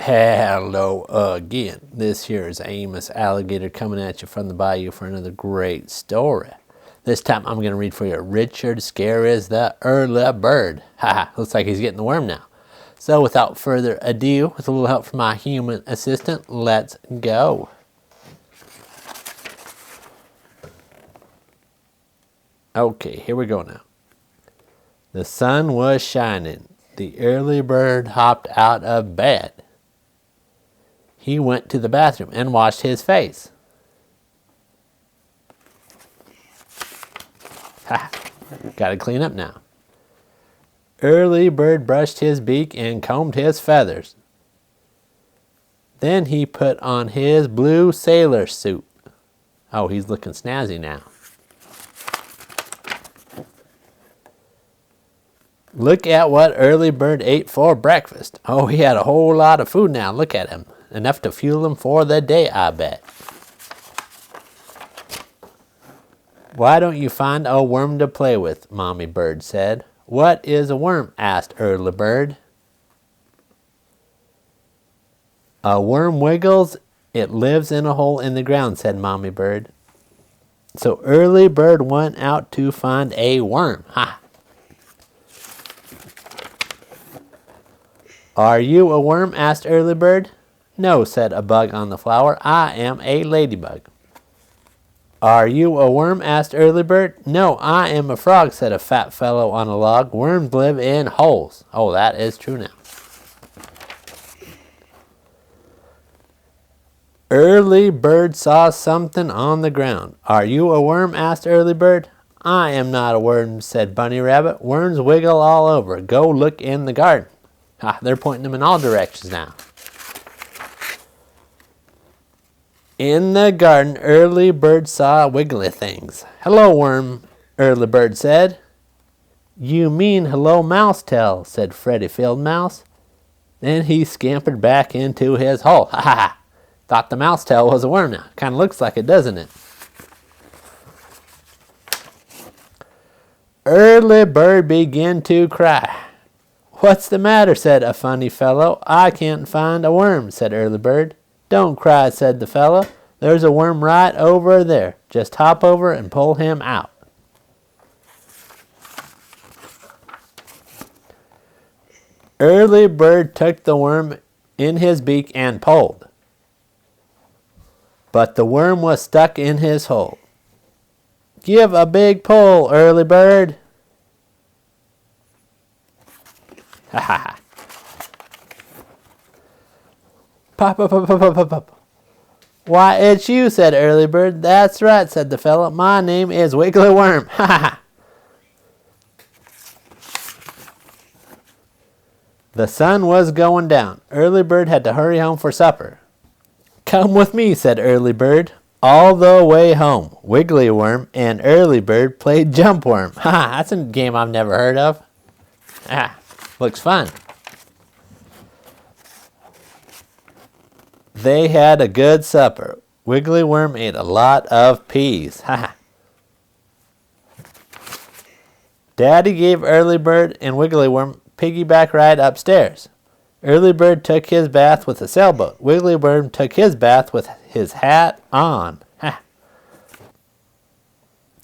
Hello again. This here is Amos Alligator coming at you from the bayou for another great story. This time I'm going to read for you Richard Scarry's The Early Bird. Haha, looks like he's getting the worm now. So without further ado, with a little help from my human assistant, let's go. Okay, here we go now. The sun was shining. The early bird hopped out of bed. He went to the bathroom and washed his face. Ha! Gotta clean up now. Early bird brushed his beak and combed his feathers. Then he put on his blue sailor suit. Oh, he's looking snazzy now. Look at what early bird ate for breakfast. Oh, he had a whole lot of food now. Look at him. Enough to fuel him for the day, I bet. Why don't you find a worm to play with? Mommy bird said. What is a worm? Asked early bird. A worm wiggles. It lives in a hole in the ground, said Mommy bird. So early bird went out to find a worm. Ha! Are you a worm? Asked early bird. No, said a bug on the flower. I am a ladybug. Are you a worm? Asked early bird. No, I am a frog, said a fat fellow on a log. Worms live in holes. Oh, that is true now. Early bird saw something on the ground. Are you a worm? Asked early bird. I am not a worm, said bunny rabbit. Worms wiggle all over. Go look in the garden. Ah, they're pointing them in all directions now. In the garden, early bird saw wiggly things. Hello, worm, early bird said. You mean hello, mouse tail, said Freddie Field Mouse. Then he scampered back into his hole. Ha ha ha. Thought the mouse tail was a worm now. Kind of looks like it, doesn't it? Early bird began to cry. What's the matter? Said a funny fellow. I can't find a worm, said early bird. Don't cry, said the fellow. There's a worm right over there. Just hop over and pull him out. Early bird took the worm in his beak and pulled. But the worm was stuck in his hole. Give a big pull, early bird. Ha ha ha. Pop, pop, pop, pop, pop, pop. Why, it's you, said early bird. That's right, said the fellow. My name is Wiggly Worm. Ha ha. The sun was going down. Early bird had to hurry home for supper. Come with me, said early bird. All the way home, Wiggly Worm and early bird played jump worm. Ha ha, that's a game I've never heard of. Ah, looks fun. They had a good supper. Wiggly Worm ate a lot of peas. Ha ha. Daddy gave early bird and Wiggly Worm piggyback ride upstairs. Early bird took his bath with a sailboat. Wiggly Worm took his bath with his hat on. Ha.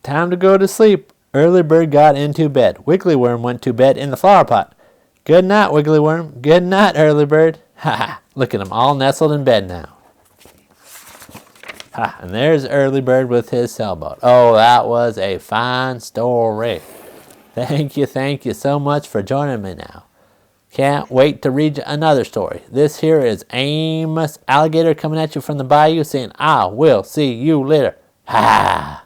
Time to go to sleep. Early bird got into bed. Wiggly Worm went to bed in the flower pot. Good night, Wiggly Worm. Good night, early bird. Ha ha. Look at them all nestled in bed now. Ha, and there's early bird with his sailboat. Oh, that was a fine story. Thank you so much for joining me now. Can't wait to read you another story. This here is Amos Alligator coming at you from the bayou saying, I will see you later. Ha!